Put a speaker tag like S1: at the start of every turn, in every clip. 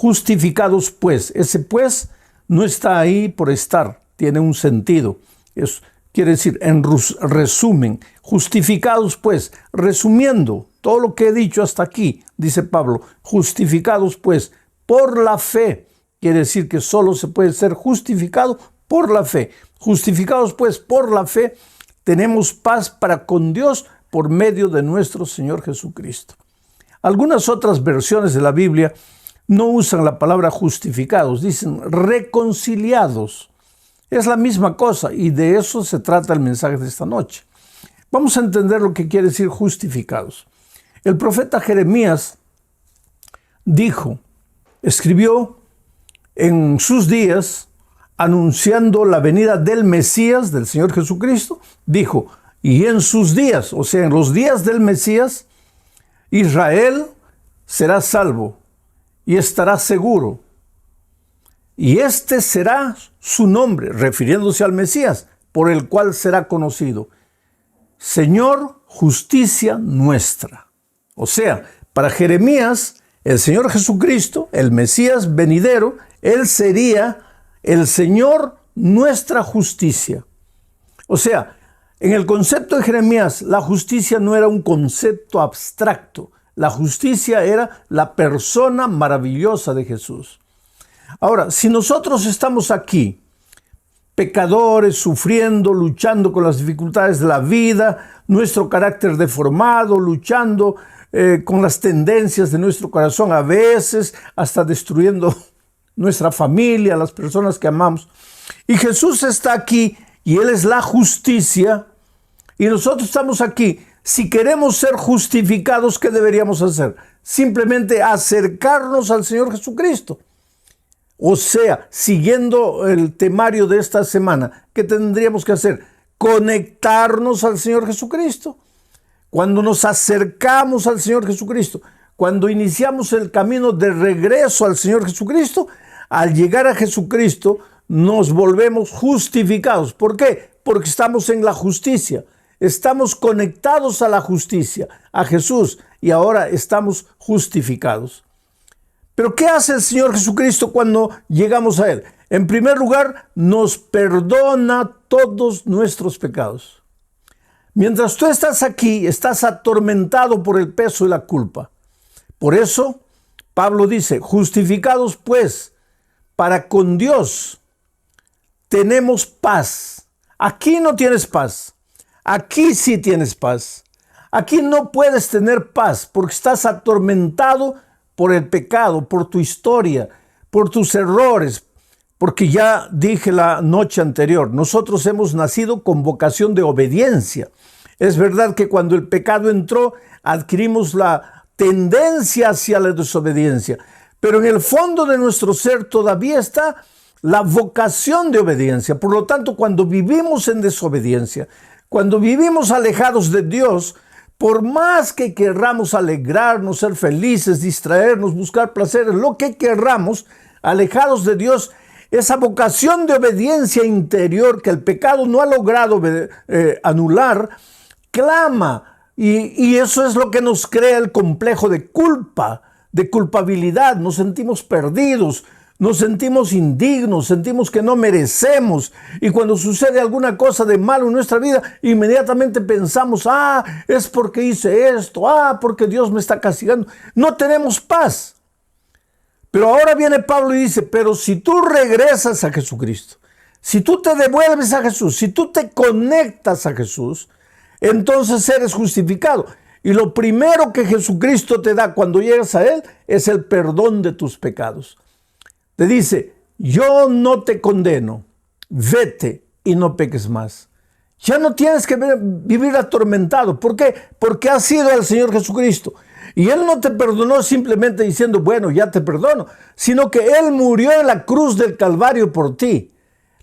S1: justificados pues. Ese pues no está ahí por estar, tiene un sentido. Quiere decir, en resumen, justificados pues, resumiendo todo lo que he dicho hasta aquí, dice Pablo, justificados pues por la fe. Quiere decir que solo se puede ser justificado por la fe. Justificados pues por la fe, tenemos paz para con Dios por medio de nuestro Señor Jesucristo. Algunas otras versiones de la Biblia no usan la palabra justificados, dicen reconciliados. Es la misma cosa y de eso se trata el mensaje de esta noche. Vamos a entender lo que quiere decir justificados. El profeta Jeremías escribió en sus días, anunciando la venida del Mesías, del Señor Jesucristo, dijo, y en sus días, o sea, en los días del Mesías, Israel será salvo y estará seguro. Y este será su nombre, refiriéndose al Mesías, por el cual será conocido. Señor, justicia nuestra. O sea, para Jeremías, el Señor Jesucristo, el Mesías venidero, Él sería el Señor, nuestra justicia. O sea, en el concepto de Jeremías, la justicia no era un concepto abstracto. La justicia era la persona maravillosa de Jesús. Ahora, si nosotros estamos aquí, pecadores, sufriendo, luchando con las dificultades de la vida, nuestro carácter deformado, luchando con las tendencias de nuestro corazón, a veces hasta destruyendo nuestra familia, las personas que amamos. Y Jesús está aquí y Él es la justicia y nosotros estamos aquí. Si queremos ser justificados, ¿qué deberíamos hacer? Simplemente acercarnos al Señor Jesucristo. O sea, siguiendo el temario de esta semana, ¿qué tendríamos que hacer? Conectarnos al Señor Jesucristo. Cuando nos acercamos al Señor Jesucristo, cuando iniciamos el camino de regreso al Señor Jesucristo, al llegar a Jesucristo nos volvemos justificados. ¿Por qué? Porque estamos en la justicia. Estamos conectados a la justicia, a Jesús, y ahora estamos justificados. Pero ¿qué hace el Señor Jesucristo cuando llegamos a Él? En primer lugar, nos perdona todos nuestros pecados. Mientras tú estás aquí, estás atormentado por el peso y la culpa. Por eso, Pablo dice, justificados pues, para con Dios tenemos paz. Aquí no tienes paz. Aquí sí tienes paz. Aquí no puedes tener paz porque estás atormentado por el pecado, por tu historia, por tus errores. Porque ya dije la noche anterior, nosotros hemos nacido con vocación de obediencia. Es verdad que cuando el pecado entró, adquirimos la tendencia hacia la desobediencia. Pero en el fondo de nuestro ser todavía está la vocación de obediencia. Por lo tanto, cuando vivimos en desobediencia, cuando vivimos alejados de Dios, por más que querramos alegrarnos, ser felices, distraernos, buscar placeres, lo que querramos, alejados de Dios, esa vocación de obediencia interior que el pecado no ha logrado anular, clama. Y eso es lo que nos crea el complejo de culpa, de culpabilidad. Nos sentimos perdidos, nos sentimos indignos, sentimos que no merecemos. Y cuando sucede alguna cosa de malo en nuestra vida, inmediatamente pensamos, es porque hice esto, porque Dios me está castigando. No tenemos paz. Pero ahora viene Pablo y dice, pero si tú regresas a Jesucristo, si tú te devuelves a Jesús, si tú te conectas a Jesús, entonces eres justificado. Y lo primero que Jesucristo te da cuando llegas a Él es el perdón de tus pecados. Te dice, yo no te condeno, vete y no peques más. Ya no tienes que vivir atormentado. ¿Por qué? Porque has ido al Señor Jesucristo. Y Él no te perdonó simplemente diciendo, bueno, ya te perdono, sino que Él murió en la cruz del Calvario por ti.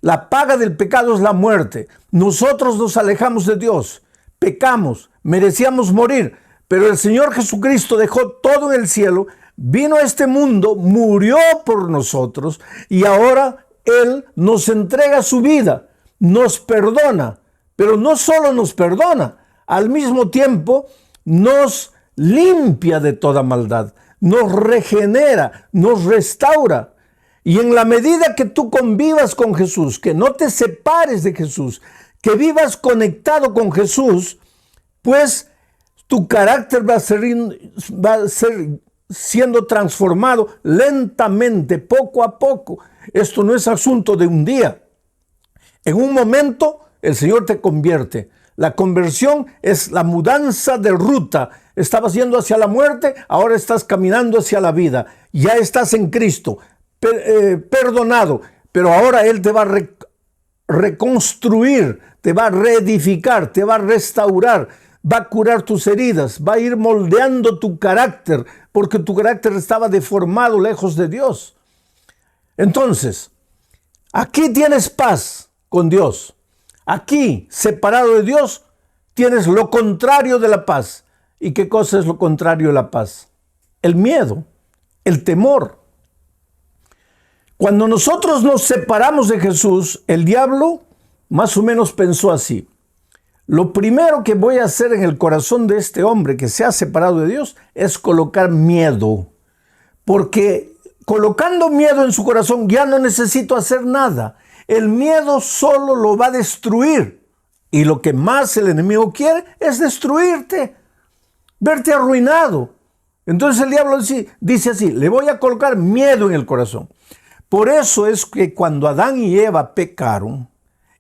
S1: La paga del pecado es la muerte. Nosotros nos alejamos de Dios, pecamos, merecíamos morir, pero el Señor Jesucristo dejó todo en el cielo, vino a este mundo, murió por nosotros y ahora Él nos entrega su vida, nos perdona, pero no solo nos perdona, al mismo tiempo nos limpia de toda maldad, nos regenera, nos restaura. Y en la medida que tú convivas con Jesús, que no te separes de Jesús, que vivas conectado con Jesús, pues tu carácter va a ser siendo transformado lentamente, poco a poco. Esto no es asunto de un día. En un momento el Señor te convierte. La conversión es la mudanza de ruta. Estabas yendo hacia la muerte, ahora estás caminando hacia la vida. Ya estás en Cristo, perdonado, pero ahora Él te va a reconstruir, te va a reedificar, te va a restaurar, va a curar tus heridas, va a ir moldeando tu carácter, porque tu carácter estaba deformado lejos de Dios. Entonces, aquí tienes paz con Dios. Aquí, separado de Dios, tienes lo contrario de la paz. ¿Y qué cosa es lo contrario de la paz? El miedo, el temor. Cuando nosotros nos separamos de Jesús, el diablo más o menos pensó así: lo primero que voy a hacer en el corazón de este hombre que se ha separado de Dios es colocar miedo. Porque colocando miedo en su corazón ya no necesito hacer nada. El miedo solo lo va a destruir. Y lo que más el enemigo quiere es destruirte, verte arruinado. Entonces el diablo dice así: le voy a colocar miedo en el corazón. Por eso es que cuando Adán y Eva pecaron,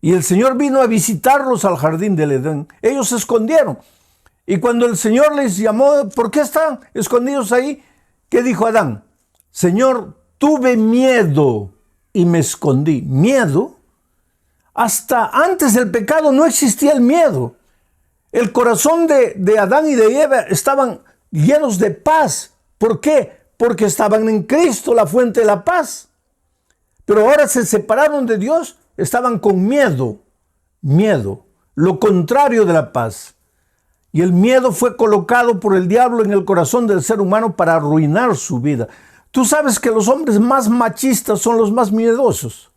S1: y el Señor vino a visitarlos al jardín del Edén, ellos se escondieron. Y cuando el Señor les llamó: ¿por qué están escondidos ahí? ¿Qué dijo Adán? Señor, tuve miedo y me escondí. ¿Miedo? Hasta antes del pecado no existía el miedo. El corazón de Adán y de Eva estaban llenos de paz. ¿Por qué? Porque estaban en Cristo, la fuente de la paz. Pero ahora se separaron de Dios, estaban con miedo. Miedo, lo contrario de la paz. Y el miedo fue colocado por el diablo en el corazón del ser humano para arruinar su vida. Tú sabes que los hombres más machistas son los más miedosos.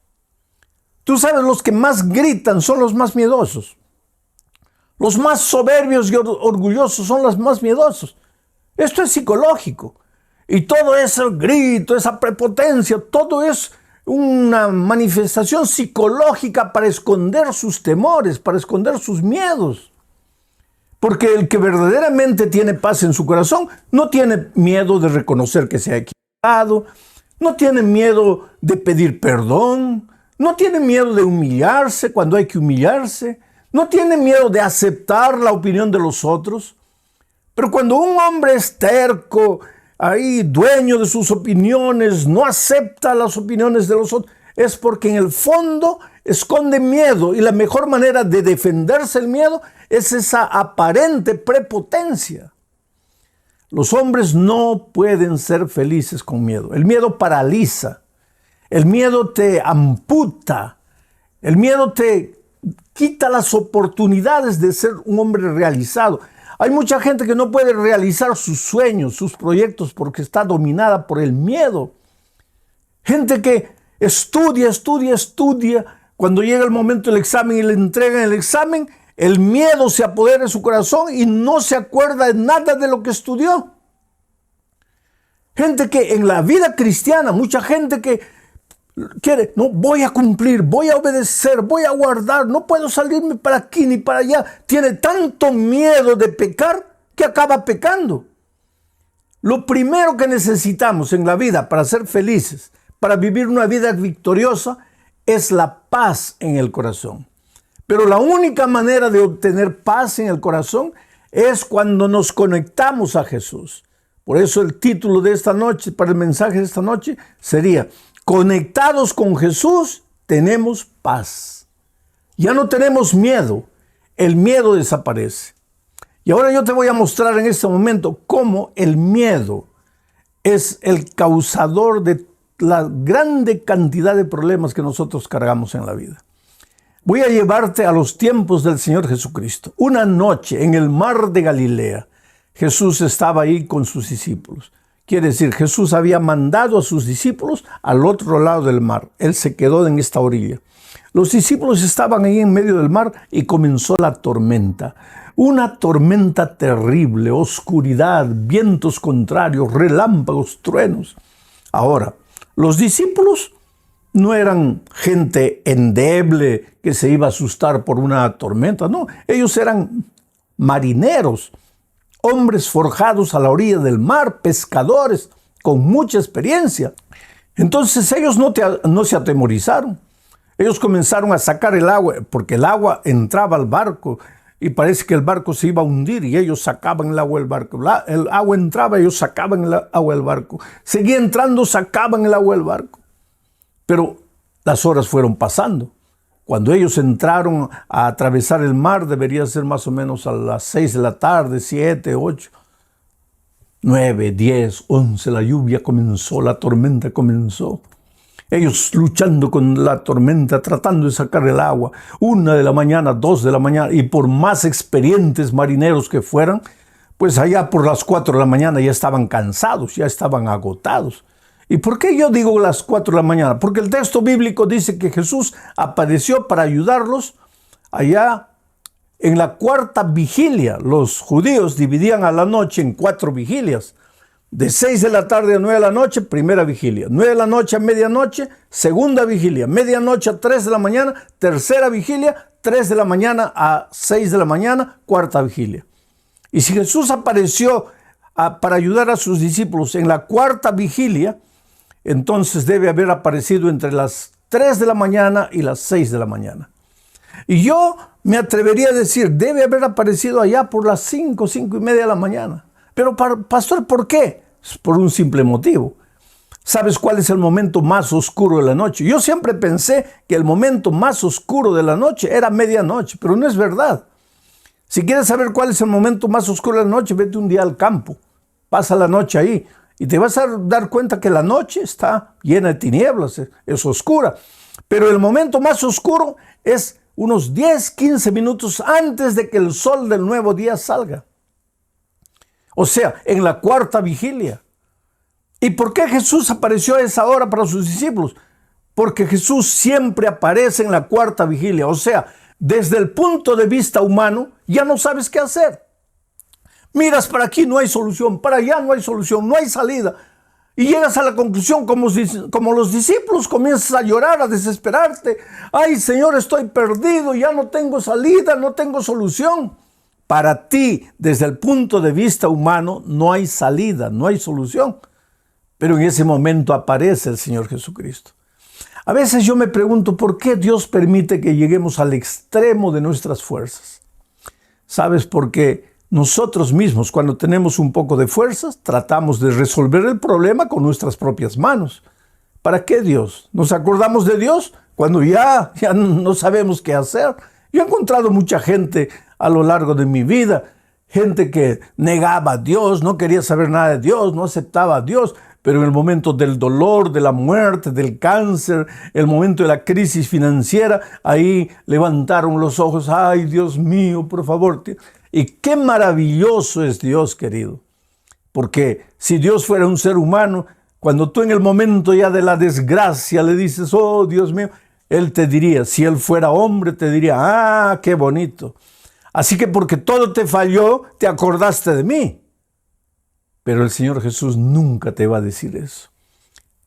S1: Tú sabes, los que más gritan son los más miedosos. Los más soberbios y orgullosos son los más miedosos. Esto es psicológico. Y todo ese grito, esa prepotencia, todo es una manifestación psicológica para esconder sus temores, para esconder sus miedos. Porque el que verdaderamente tiene paz en su corazón no tiene miedo de reconocer que se ha equivocado, no tiene miedo de pedir perdón, no tiene miedo de humillarse cuando hay que humillarse, no tiene miedo de aceptar la opinión de los otros. Pero cuando un hombre es terco, ahí dueño de sus opiniones, no acepta las opiniones de los otros, es porque en el fondo esconde miedo, y la mejor manera de defenderse el miedo es esa aparente prepotencia. Los hombres no pueden ser felices con miedo. El miedo paraliza, el miedo te amputa, el miedo te quita las oportunidades de ser un hombre realizado. Hay mucha gente que no puede realizar sus sueños, sus proyectos, porque está dominada por el miedo. Gente que estudia. Cuando llega el momento del examen y le entregan el examen, el miedo se apodera de su corazón y no se acuerda de nada de lo que estudió. Gente que en la vida cristiana, mucha gente que quiere, no, voy a cumplir, voy a obedecer, voy a guardar, no puedo salirme para aquí ni para allá. Tiene tanto miedo de pecar que acaba pecando. Lo primero que necesitamos en la vida para ser felices, para vivir una vida victoriosa, es la paz en el corazón. Pero la única manera de obtener paz en el corazón es cuando nos conectamos a Jesús. Por eso el título de esta noche, para el mensaje de esta noche, sería: conectados con Jesús, tenemos paz. Ya no tenemos miedo. El miedo desaparece. Y ahora yo te voy a mostrar en este momento cómo el miedo es el causador de la grande cantidad de problemas que nosotros cargamos en la vida. Voy a llevarte a los tiempos del Señor Jesucristo. Una noche en el mar de Galilea, Jesús estaba ahí con sus discípulos. Quiere decir, Jesús había mandado a sus discípulos al otro lado del mar. Él se quedó en esta orilla. Los discípulos estaban ahí en medio del mar y comenzó la tormenta. Una tormenta terrible, oscuridad, vientos contrarios, relámpagos, truenos. Ahora, los discípulos no eran gente endeble que se iba a asustar por una tormenta, no. Ellos eran marineros, hombres forjados a la orilla del mar, pescadores con mucha experiencia. Entonces ellos no se atemorizaron. Ellos comenzaron a sacar el agua, porque el agua entraba al barco y parece que el barco se iba a hundir y ellos sacaban el agua del barco. El agua entraba, ellos sacaban el agua del barco. Seguía entrando, sacaban el agua del barco. Pero las horas fueron pasando. Cuando ellos entraron a atravesar el mar, debería ser más o menos a las 6 de la tarde, 7, 8, 9, 10, 11, la lluvia comenzó, la tormenta comenzó. Ellos luchando con la tormenta, tratando de sacar el agua, 1 de la mañana, 2 de la mañana, y por más experientes marineros que fueran, pues allá por las 4 de la mañana ya estaban cansados, ya estaban agotados. ¿Y por qué yo digo las 4 de la mañana? Porque el texto bíblico dice que Jesús apareció para ayudarlos allá en la 4ª vigilia. Los judíos dividían a la noche en 4 vigilias. De 6 de la tarde a 9 de la noche, primera vigilia. 9 de la noche a medianoche, segunda vigilia. Medianoche a 3 de la mañana, tercera vigilia. 3 de la mañana a 6 de la mañana, 4ª vigilia. Y si Jesús apareció para ayudar a sus discípulos en la 4ª vigilia, entonces debe haber aparecido entre las 3 de la mañana y las 6 de la mañana. Y yo me atrevería a decir, debe haber aparecido allá por las 5, 5 y media de la mañana. Pero, pastor, ¿por qué? Por un simple motivo. ¿Sabes cuál es el momento más oscuro de la noche? Yo siempre pensé que el momento más oscuro de la noche era medianoche, pero no es verdad. Si quieres saber cuál es el momento más oscuro de la noche, vete un día al campo, pasa la noche ahí y te vas a dar cuenta que la noche está llena de tinieblas, es oscura. Pero el momento más oscuro es unos 10, 15 minutos antes de que el sol del nuevo día salga. O sea, en la 4ª vigilia. ¿Y por qué Jesús apareció a esa hora para sus discípulos? Porque Jesús siempre aparece en la 4ª vigilia. O sea, desde el punto de vista humano, ya no sabes qué hacer. Miras para aquí, no hay solución, para allá no hay solución, no hay salida. Y llegas a la conclusión, como los discípulos, comienzas a llorar, a desesperarte. Ay, Señor, estoy perdido, ya no tengo salida, no tengo solución. Para ti, desde el punto de vista humano, no hay salida, no hay solución. Pero en ese momento aparece el Señor Jesucristo. A veces yo me pregunto, ¿por qué Dios permite que lleguemos al extremo de nuestras fuerzas? ¿Sabes? Porque nosotros mismos, cuando tenemos un poco de fuerzas, tratamos de resolver el problema con nuestras propias manos. ¿Para qué Dios? ¿Nos acordamos de Dios cuando ya no sabemos qué hacer? Yo he encontrado mucha gente a lo largo de mi vida, gente que negaba a Dios, no quería saber nada de Dios, no aceptaba a Dios, pero en el momento del dolor, de la muerte, del cáncer, el momento de la crisis financiera, ahí levantaron los ojos, ay Dios mío, por favor. Y qué maravilloso es Dios, querido, porque si Dios fuera un ser humano, cuando tú en el momento ya de la desgracia le dices, oh Dios mío, Él te diría, si Él fuera hombre, te diría, ah, qué bonito. Así que porque todo te falló, te acordaste de mí. Pero el Señor Jesús nunca te va a decir eso.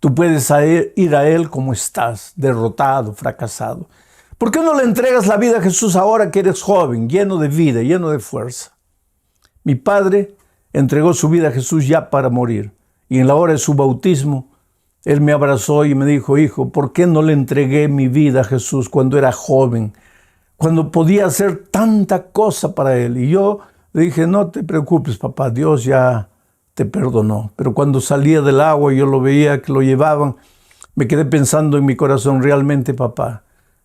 S1: Tú puedes ir a Él como estás, derrotado, fracasado. ¿Por qué no le entregas la vida a Jesús ahora que eres joven, lleno de vida, lleno de fuerza? Mi padre entregó su vida a Jesús ya para morir. Y en la hora de su bautismo, Él me abrazó y me dijo, hijo, ¿por qué no le entregué mi vida a Jesús cuando era joven? Cuando podía hacer tanta cosa para Él. Y yo le dije, no te preocupes, papá, Dios ya te perdonó. Pero cuando salía del agua y yo lo veía que lo llevaban, me quedé pensando en mi corazón, realmente, papá,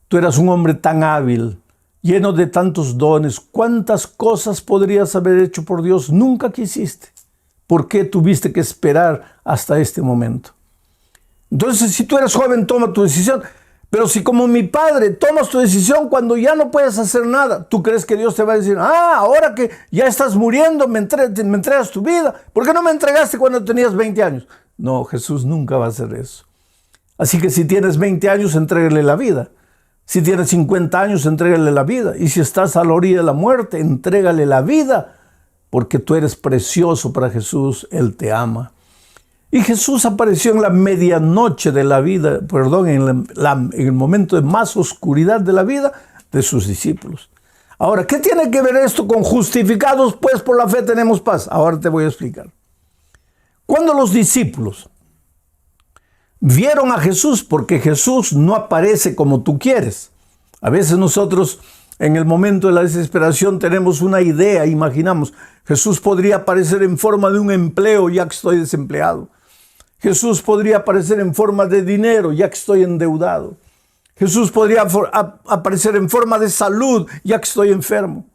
S1: tú eras un hombre tan hábil, lleno de tantos dones. ¿Cuántas cosas podrías haber hecho por Dios? Nunca quisiste. ¿Por qué tuviste que esperar hasta este momento? Entonces, si tú eres joven, toma tu decisión. Pero si como mi padre tomas tu decisión cuando ya no puedes hacer nada, ¿tú crees que Dios te va a decir, ahora que ya estás muriendo, me entregas tu vida? ¿Por qué no me entregaste cuando tenías 20 años? No, Jesús nunca va a hacer eso. Así que si tienes 20 años, entrégale la vida. Si tienes 50 años, entrégale la vida. Y si estás a la orilla de la muerte, entrégale la vida, porque tú eres precioso para Jesús, Él te ama. Y Jesús apareció en la medianoche de la vida, en el momento de más oscuridad de la vida de sus discípulos. Ahora, ¿qué tiene que ver esto con justificados? Pues por la fe tenemos paz. Ahora te voy a explicar. Cuando los discípulos vieron a Jesús, porque Jesús no aparece como tú quieres. A veces nosotros en el momento de la desesperación tenemos una idea, imaginamos, Jesús podría aparecer en forma de un empleo ya que estoy desempleado. Jesús podría aparecer en forma de dinero ya que estoy endeudado. Jesús podría aparecer en forma de salud ya que estoy enfermo.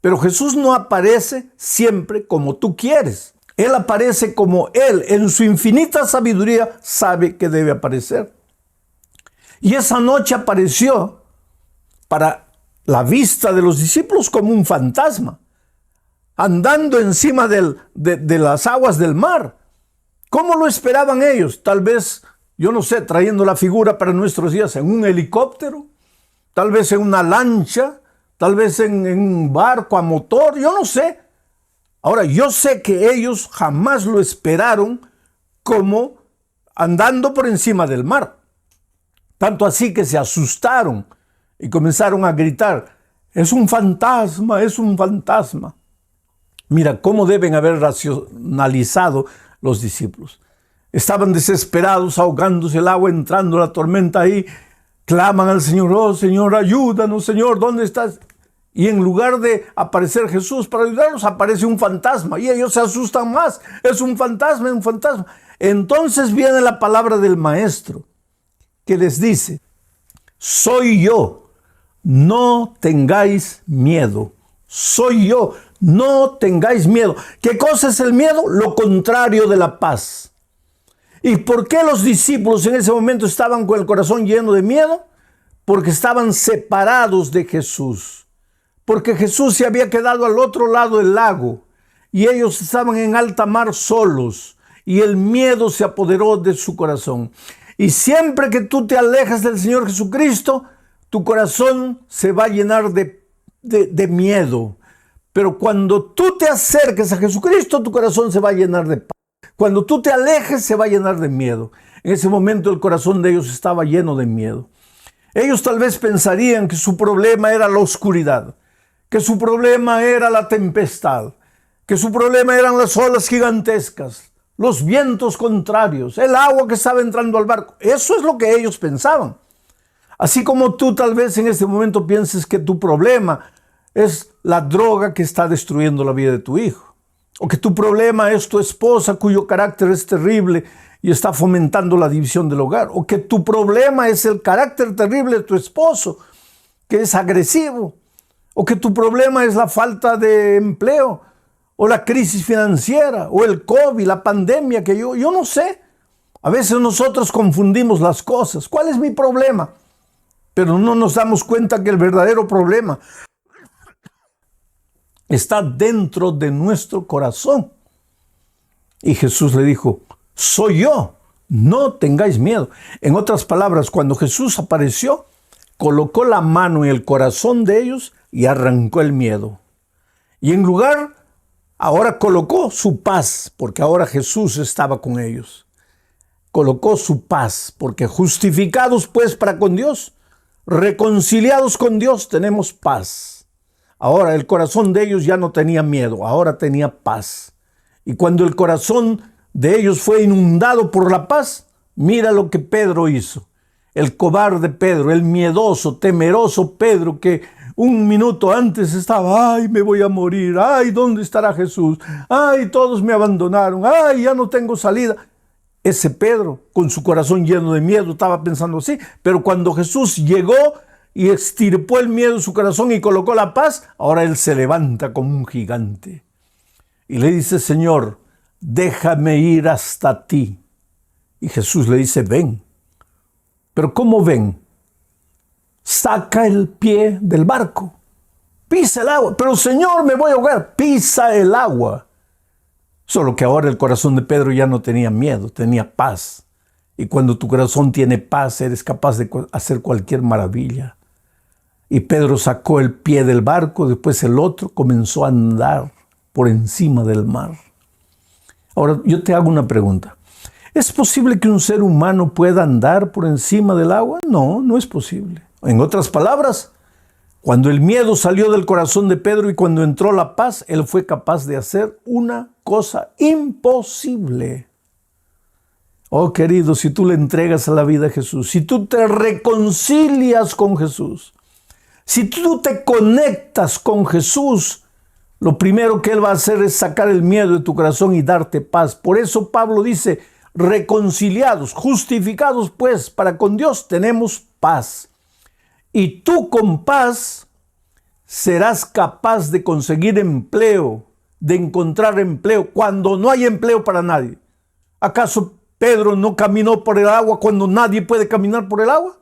S1: Pero Jesús no aparece siempre como tú quieres. Él aparece como Él, en su infinita sabiduría, sabe que debe aparecer. Y esa noche apareció para la vista de los discípulos como un fantasma, andando encima de las aguas del mar. ¿Cómo lo esperaban ellos? Tal vez, yo no sé, trayendo la figura para nuestros días, en un helicóptero, tal vez en una lancha, tal vez en un barco a motor, yo no sé. Ahora, yo sé que ellos jamás lo esperaron como andando por encima del mar. Tanto así que se asustaron y comenzaron a gritar, es un fantasma, es un fantasma. Mira cómo deben haber racionalizado los discípulos. Estaban desesperados, ahogándose el agua, entrando la tormenta ahí. Claman al Señor, oh Señor, ayúdanos, Señor, ¿dónde estás? Y en lugar de aparecer Jesús para ayudarlos, aparece un fantasma. Y ellos se asustan más. Es un fantasma, es un fantasma. Entonces viene la palabra del Maestro, que les dice, soy yo, no tengáis miedo. Soy yo, no tengáis miedo. ¿Qué cosa es el miedo? Lo contrario de la paz. ¿Y por qué los discípulos en ese momento estaban con el corazón lleno de miedo? Porque estaban separados de Jesús. Porque Jesús se había quedado al otro lado del lago y ellos estaban en alta mar solos y el miedo se apoderó de su corazón. Y siempre que tú te alejas del Señor Jesucristo, tu corazón se va a llenar de miedo. Pero cuando tú te acerques a Jesucristo, tu corazón se va a llenar de paz. Cuando tú te alejes, se va a llenar de miedo. En ese momento el corazón de ellos estaba lleno de miedo. Ellos tal vez pensarían que su problema era la oscuridad, que su problema era la tempestad, que su problema eran las olas gigantescas, los vientos contrarios, el agua que estaba entrando al barco. Eso es lo que ellos pensaban. Así como tú tal vez en este momento pienses que tu problema es la droga que está destruyendo la vida de tu hijo, o que tu problema es tu esposa cuyo carácter es terrible y está fomentando la división del hogar, o que tu problema es el carácter terrible de tu esposo, que es agresivo, o que tu problema es la falta de empleo, o la crisis financiera, o el COVID, la pandemia, que yo no sé. A veces nosotros confundimos las cosas. ¿Cuál es mi problema? Pero no nos damos cuenta que el verdadero problema está dentro de nuestro corazón. Y Jesús le dijo, soy yo, no tengáis miedo. En otras palabras, cuando Jesús apareció, colocó la mano en el corazón de ellos y arrancó el miedo. Y en lugar, ahora colocó su paz, porque ahora Jesús estaba con ellos. Colocó su paz, porque justificados pues para con Dios, reconciliados con Dios, tenemos paz. Ahora el corazón de ellos ya no tenía miedo, ahora tenía paz. Y cuando el corazón de ellos fue inundado por la paz, mira lo que Pedro hizo. El cobarde Pedro, el miedoso, temeroso Pedro, que un minuto antes estaba, ay, me voy a morir, ay, ¿dónde estará Jesús? Ay, todos me abandonaron, ay, ya no tengo salida. Ese Pedro, con su corazón lleno de miedo, estaba pensando así, pero cuando Jesús llegó y extirpó el miedo de su corazón y colocó la paz, ahora él se levanta como un gigante. Y le dice, Señor, déjame ir hasta ti. Y Jesús le dice, ven. Pero ¿cómo ven? Saca el pie del barco, pisa el agua. Pero Señor, me voy a ahogar. Pisa el agua. Solo que ahora el corazón de Pedro ya no tenía miedo, tenía paz. Y cuando tu corazón tiene paz, eres capaz de hacer cualquier maravilla. Y Pedro sacó el pie del barco, después el otro comenzó a andar por encima del mar. Ahora, yo te hago una pregunta. ¿Es posible que un ser humano pueda andar por encima del agua? No, no es posible. En otras palabras, cuando el miedo salió del corazón de Pedro y cuando entró la paz, él fue capaz de hacer una cosa imposible. Oh, querido, si tú le entregas a la vida a Jesús, si tú te reconcilias con Jesús, si tú te conectas con Jesús, lo primero que Él va a hacer es sacar el miedo de tu corazón y darte paz. Por eso Pablo dice, reconciliados, justificados pues para con Dios tenemos paz. Y tú con paz serás capaz de conseguir empleo, de encontrar empleo cuando no hay empleo para nadie. ¿Acaso Pedro no caminó por el agua cuando nadie puede caminar por el agua?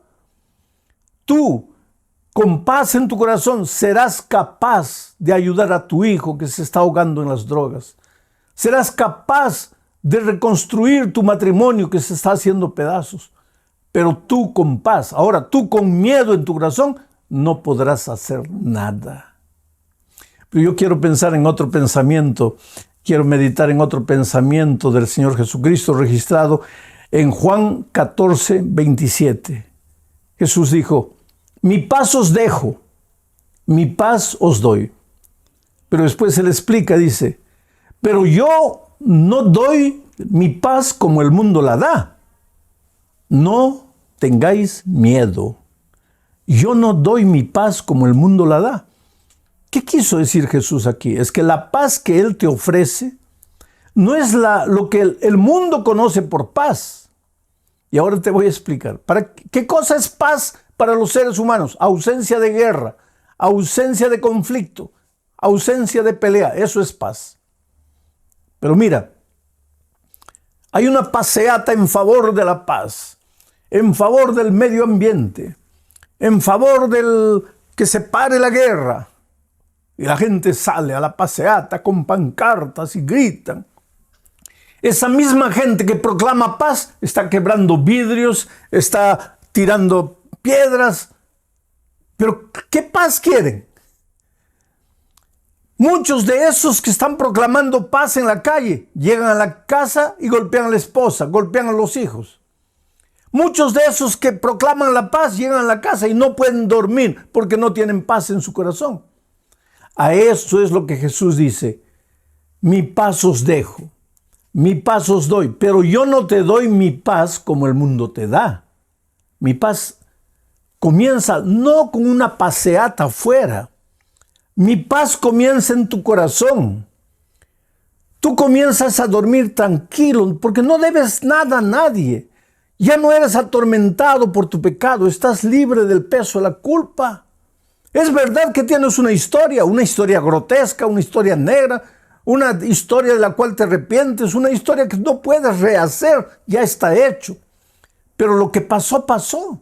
S1: Tú, con paz en tu corazón, serás capaz de ayudar a tu hijo que se está ahogando en las drogas. Serás capaz de reconstruir tu matrimonio que se está haciendo pedazos. Pero tú con paz, ahora tú con miedo en tu corazón, no podrás hacer nada. Pero yo quiero pensar en otro pensamiento, quiero meditar en otro pensamiento del Señor Jesucristo registrado en Juan 14, 27. Jesús dijo, mi paz os dejo, mi paz os doy. Pero después Él explica, dice, pero yo no doy mi paz como el mundo la da. No tengáis miedo. Yo no doy mi paz como el mundo la da. ¿Qué quiso decir Jesús aquí? Es que la paz que Él te ofrece no es lo que el mundo conoce por paz. Y ahora te voy a explicar. ¿Qué cosa es paz para los seres humanos? Ausencia de guerra, ausencia de conflicto, ausencia de pelea. Eso es paz. Pero mira, hay una paseata en favor de la paz, en favor del medio ambiente, en favor del que se pare la guerra. Y la gente sale a la paseata con pancartas y gritan. Esa misma gente que proclama paz está quebrando vidrios, está tirando piedras. Pero ¿qué paz quieren? Muchos de esos que están proclamando paz en la calle llegan a la casa y golpean a la esposa, golpean a los hijos. Muchos de esos que proclaman la paz llegan a la casa y no pueden dormir porque no tienen paz en su corazón. A eso es lo que Jesús dice, mi paz os dejo, mi paz os doy, pero yo no te doy mi paz como el mundo te da. Mi paz comienza no con una paseata afuera, mi paz comienza en tu corazón. Tú comienzas a dormir tranquilo porque no debes nada a nadie. Ya no eres atormentado por tu pecado, estás libre del peso de la culpa. Es verdad que tienes una historia grotesca, una historia negra, una historia de la cual te arrepientes, una historia que no puedes rehacer, ya está hecho. Pero lo que pasó, pasó.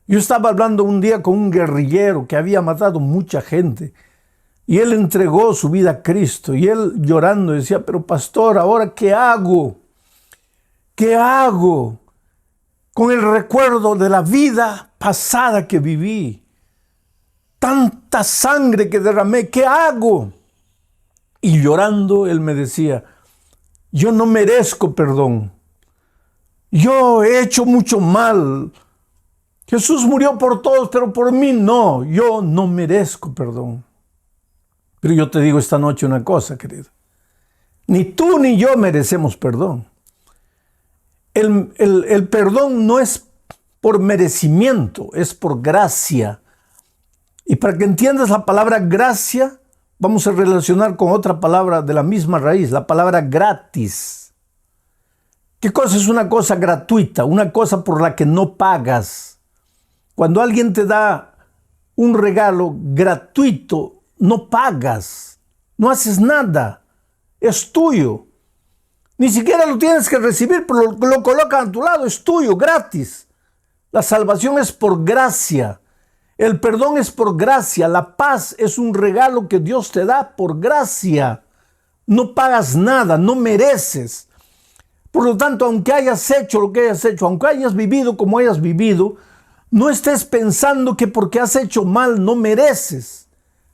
S1: Yo estaba hablando un día con un guerrillero que había matado mucha gente y él entregó su vida a Cristo y él llorando decía, pero pastor, ¿ahora qué hago? ¿Qué hago con el recuerdo de la vida pasada que viví? Tanta sangre que derramé, ¿qué hago? Y llorando él me decía, yo no merezco perdón. Yo he hecho mucho mal. Jesús murió por todos, pero por mí no. Yo no merezco perdón. Pero yo te digo esta noche una cosa, querido. Ni tú ni yo merecemos perdón. El perdón no es por merecimiento, es por gracia. Y para que entiendas la palabra gracia, vamos a relacionar con otra palabra de la misma raíz, la palabra gratis. ¿Qué cosa es una cosa gratuita? Una cosa por la que no pagas. Cuando alguien te da un regalo gratuito, no pagas, no haces nada, es tuyo. Ni siquiera lo tienes que recibir, pero lo colocan a tu lado, es tuyo, gratis. La salvación es por gracia. El perdón es por gracia. La paz es un regalo que Dios te da por gracia. No pagas nada, no mereces. Por lo tanto, aunque hayas hecho lo que hayas hecho, aunque hayas vivido como hayas vivido, No estés pensando que porque has hecho mal no mereces,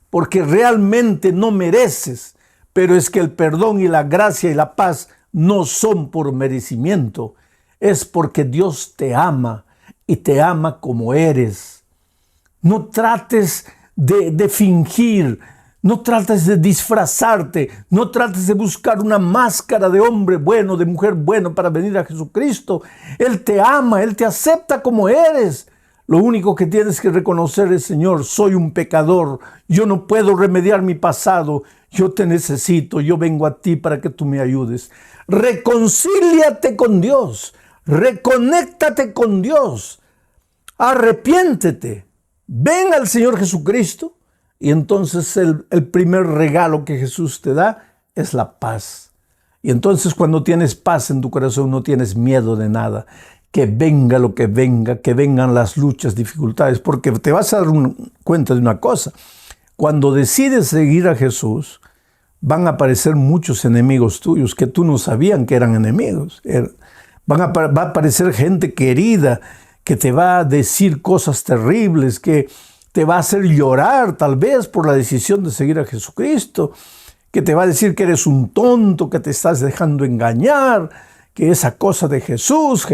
S1: porque realmente no mereces, pero es que el perdón y la gracia y la paz no son por merecimiento, es porque Dios te ama y te ama como eres. No trates de fingir, no trates de disfrazarte, no trates de buscar una máscara de hombre bueno, de mujer bueno para venir a Jesucristo. Él te ama, Él te acepta como eres. Lo único que tienes que reconocer es: Señor, soy un pecador, yo no puedo remediar mi pasado, yo te necesito, yo vengo a ti para que tú me ayudes. Reconcíliate con Dios, reconéctate con Dios, arrepiéntete, ven al Señor Jesucristo, y entonces el primer regalo que Jesús te da es la paz. Y entonces cuando tienes paz en tu corazón no tienes miedo de nada. Que venga lo que venga, que vengan las luchas, dificultades, porque te vas a dar cuenta de una cosa: cuando decides seguir a Jesús, van a aparecer muchos enemigos tuyos que tú no sabían que eran enemigos. Va a aparecer gente querida que te va a decir cosas terribles, que te va a hacer llorar tal vez por la decisión de seguir a Jesucristo, que te va a decir que eres un tonto, que te estás dejando engañar, que esa cosa de Jesús,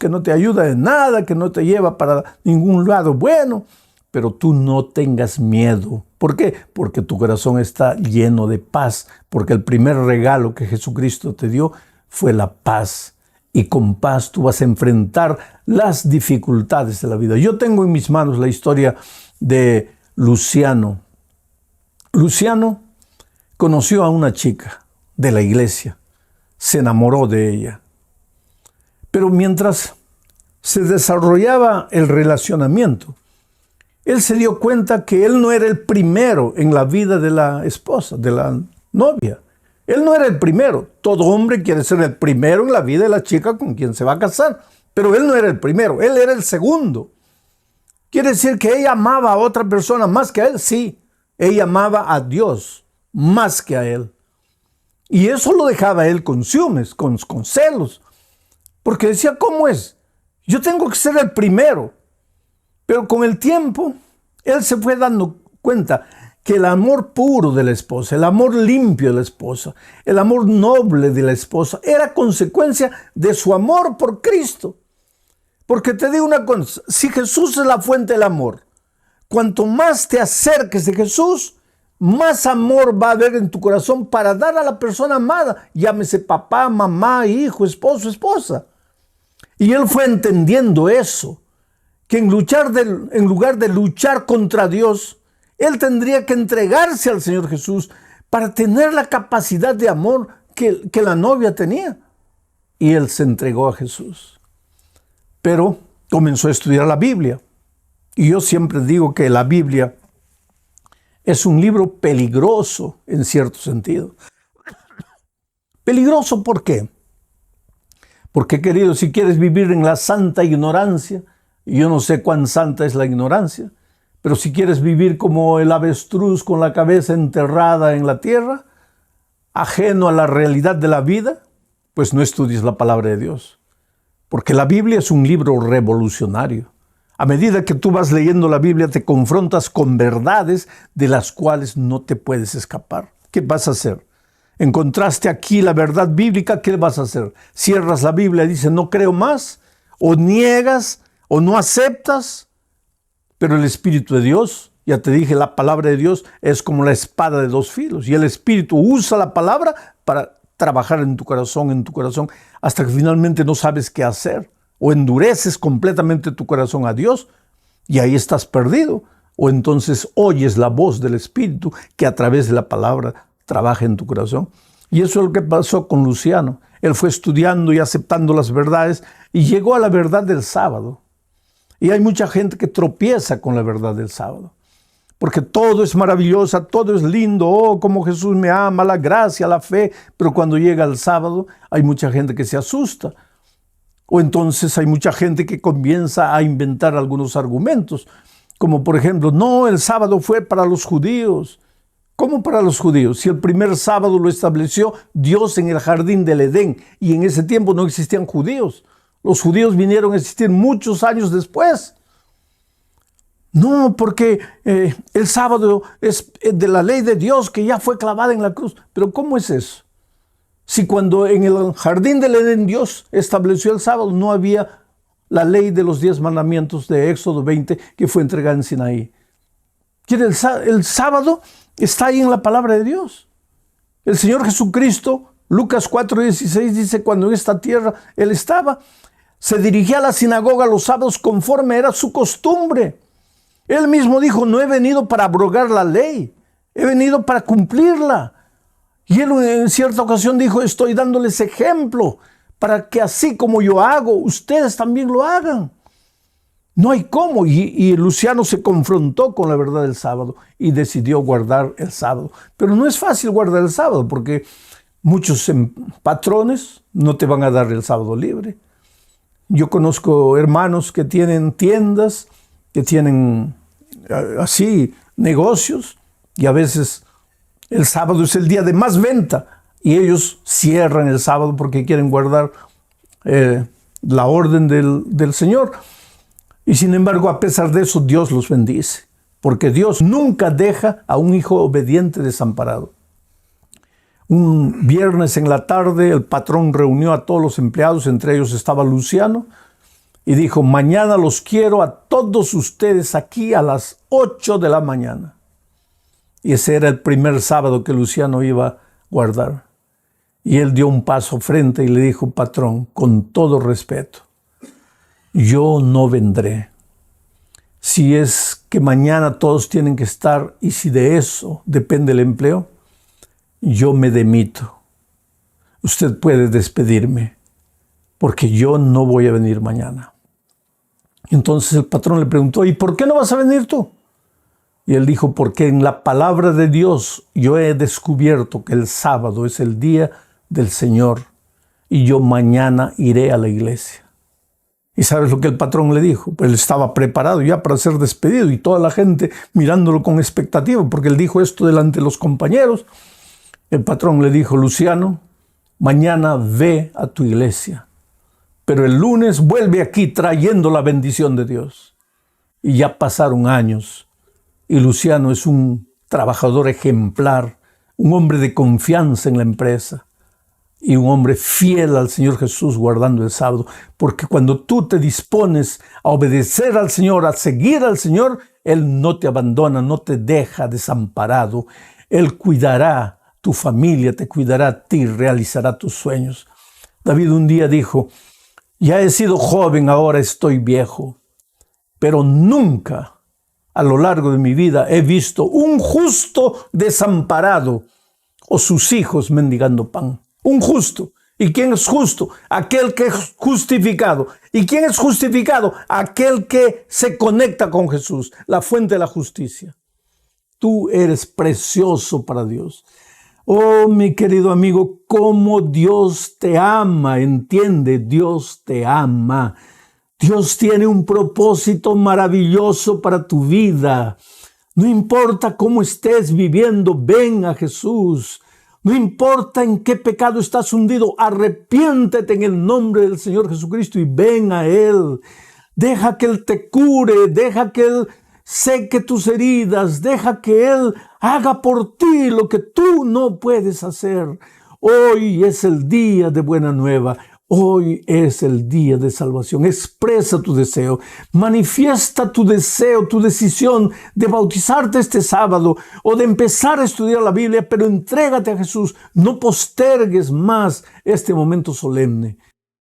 S1: que no te ayuda en nada, que no te lleva para ningún lado bueno. Pero tú no tengas miedo. ¿Por qué? Porque tu corazón está lleno de paz, porque el primer regalo que Jesucristo te dio fue la paz. Y con paz tú vas a enfrentar las dificultades de la vida. Yo tengo en mis manos la historia de Luciano. Luciano conoció a una chica de la iglesia, se enamoró de ella. Pero mientras se desarrollaba el relacionamiento, él se dio cuenta que él no era el primero en la vida de la esposa, de la novia. Él no era el primero. Todo hombre quiere ser el primero en la vida de la chica con quien se va a casar. Pero él no era el primero, él era el segundo. ¿Quiere decir que ella amaba a otra persona más que a él? Sí, ella amaba a Dios más que a él. Y eso lo dejaba a él con ciúmes, con celos. Porque decía: ¿cómo es? Yo tengo que ser el primero. Pero con el tiempo, él se fue dando cuenta que el amor puro de la esposa, el amor limpio de la esposa, el amor noble de la esposa, era consecuencia de su amor por Cristo. Porque te digo una cosa: si Jesús es la fuente del amor, cuanto más te acerques de Jesús, más amor va a haber en tu corazón para dar a la persona amada, llámese papá, mamá, hijo, esposo, esposa. Y él fue entendiendo eso, que en lugar de luchar contra Dios, él tendría que entregarse al Señor Jesús para tener la capacidad de amor que la novia tenía. Y él se entregó a Jesús. Pero comenzó a estudiar la Biblia. Y yo siempre digo que la Biblia es un libro peligroso en cierto sentido. ¿Peligroso por qué? Porque, querido, si quieres vivir en la santa ignorancia, y yo no sé cuán santa es la ignorancia, pero si quieres vivir como el avestruz con la cabeza enterrada en la tierra, ajeno a la realidad de la vida, pues no estudies la palabra de Dios. Porque la Biblia es un libro revolucionario. A medida que tú vas leyendo la Biblia, te confrontas con verdades de las cuales no te puedes escapar. ¿Qué vas a hacer? Encontraste aquí la verdad bíblica, ¿qué vas a hacer? Cierras la Biblia y dices: no creo más, o niegas, o no aceptas. Pero el Espíritu de Dios, ya te dije, la palabra de Dios es como la espada de dos filos. Y el Espíritu usa la palabra para trabajar en tu corazón, hasta que finalmente no sabes qué hacer. O endureces completamente tu corazón a Dios y ahí estás perdido. O entonces oyes la voz del Espíritu que a través de la palabra trabaja en tu corazón. Y eso es lo que pasó con Luciano. Él fue estudiando y aceptando las verdades y llegó a la verdad del sábado. Y hay mucha gente que tropieza con la verdad del sábado. Porque todo es maravilloso, todo es lindo. Oh, cómo Jesús me ama, la gracia, la fe. Pero cuando llega el sábado hay mucha gente que se asusta. O entonces hay mucha gente que comienza a inventar algunos argumentos. Como por ejemplo: no, el sábado fue para los judíos. ¿Cómo para los judíos? Si el primer sábado lo estableció Dios en el jardín del Edén y en ese tiempo no existían judíos. Los judíos vinieron a existir muchos años después. No, porque el sábado es de la ley de Dios que ya fue clavada en la cruz. Pero ¿cómo es eso? Si cuando en el jardín del Edén Dios estableció el sábado, no había la ley de los 10 mandamientos de Éxodo 20 que fue entregada en Sinaí. El sábado está ahí en la palabra de Dios. El Señor Jesucristo, Lucas 4:16 dice, cuando en esta tierra Él estaba, se dirigía a la sinagoga los sábados conforme era su costumbre. Él mismo dijo, no he venido para abrogar la ley, he venido para cumplirla. Y Él en cierta ocasión dijo, estoy dándoles ejemplo para que así como yo hago, ustedes también lo hagan. No hay cómo. Y Luciano se confrontó con la verdad del sábado y decidió guardar el sábado. Pero no es fácil guardar el sábado porque muchos patrones no te van a dar el sábado libre. Yo conozco hermanos que tienen tiendas, que tienen así negocios y a veces el sábado es el día de más venta y ellos cierran el sábado porque quieren guardar la orden del Señor. Y sin embargo, a pesar de eso, Dios los bendice, porque Dios nunca deja a un hijo obediente desamparado. Un viernes en la tarde, el patrón reunió a todos los empleados, entre ellos estaba Luciano, y dijo, mañana los quiero a todos ustedes aquí a las 8 de la mañana. Y ese era el primer sábado que Luciano iba a guardar. Y él dio un paso frente y le dijo, patrón, con todo respeto, yo no vendré. Si es que mañana todos tienen que estar y si de eso depende el empleo, yo me demito. Usted puede despedirme porque yo no voy a venir mañana. Entonces el patrón le preguntó, ¿y por qué no vas a venir tú? Y él dijo, porque en la palabra de Dios yo he descubierto que el sábado es el día del Señor y yo mañana iré a la iglesia. ¿Y sabes lo que el patrón le dijo? Pues él estaba preparado ya para ser despedido y toda la gente mirándolo con expectativa porque él dijo esto delante de los compañeros. El patrón le dijo, Luciano, mañana ve a tu iglesia, pero el lunes vuelve aquí trayendo la bendición de Dios. Y ya pasaron años y Luciano es un trabajador ejemplar, un hombre de confianza en la empresa. Y un hombre fiel al Señor Jesús guardando el sábado. Porque cuando tú te dispones a obedecer al Señor, a seguir al Señor, Él no te abandona, no te deja desamparado. Él cuidará tu familia, te cuidará a ti, realizará tus sueños. David un día dijo, ya he sido joven, ahora estoy viejo, pero nunca a lo largo de mi vida he visto un justo desamparado o sus hijos mendigando pan. Un justo. ¿Y quién es justo? Aquel que es justificado. ¿Y quién es justificado? Aquel que se conecta con Jesús, la fuente de la justicia. Tú eres precioso para Dios. Oh, mi querido amigo, cómo Dios te ama. Entiende, Dios te ama. Dios tiene un propósito maravilloso para tu vida. No importa cómo estés viviendo, ven a Jesús. No importa en qué pecado estás hundido, arrepiéntete en el nombre del Señor Jesucristo y ven a Él. Deja que Él te cure, deja que Él seque tus heridas, deja que Él haga por ti lo que tú no puedes hacer. Hoy es el día de buena nueva. Hoy es el día de salvación. Expresa tu deseo. Manifiesta tu deseo, tu decisión de bautizarte este sábado o de empezar a estudiar la Biblia, pero entrégate a Jesús. No postergues más este momento solemne.